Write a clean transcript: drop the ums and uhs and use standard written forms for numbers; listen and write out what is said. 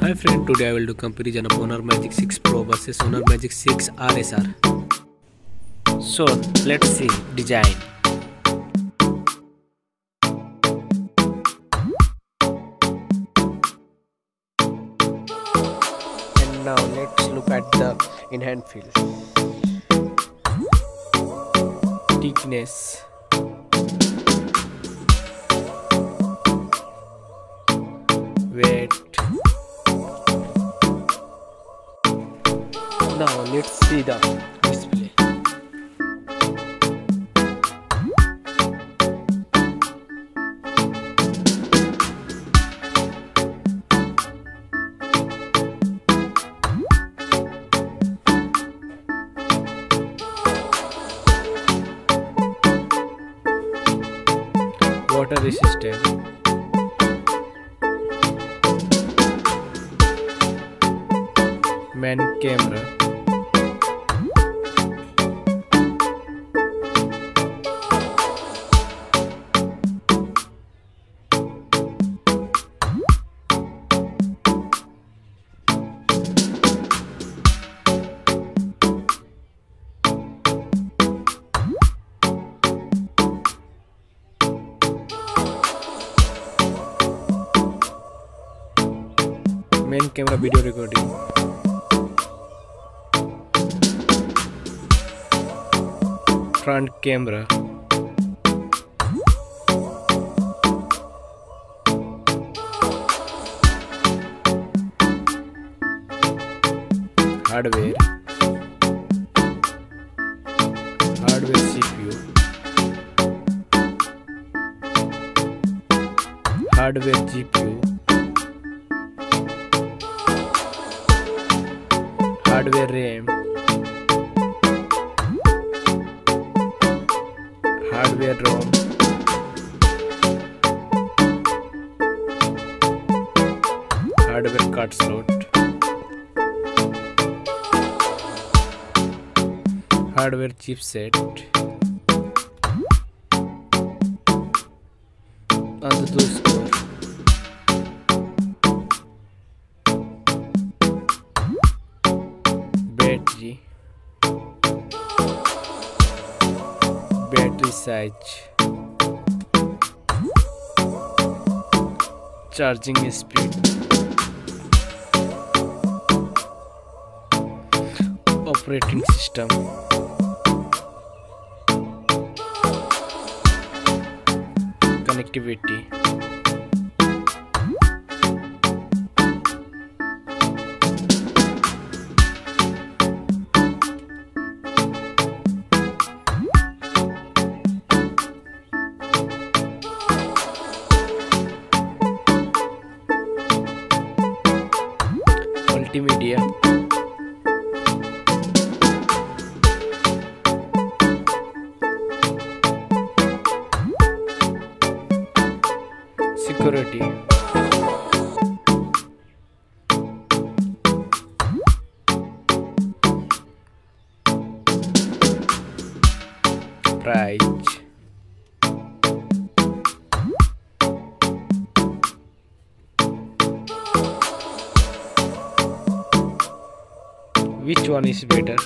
Hi friend, today I will do comparison of Honor Magic 6 Pro versus Honor Magic 6 RSR. So let's see design. And now let's look at the in-hand feel. Thickness, weight. Now let's see the display. Water resistant, main camera, main camera video recording, front camera, hardware CPU, hardware GPU, hardware RAM, hardware ROM, hardware card slot, hardware chipset, and the score. Battery size, charging speed, operating system, connectivity, multimedia, security, price, which one is better?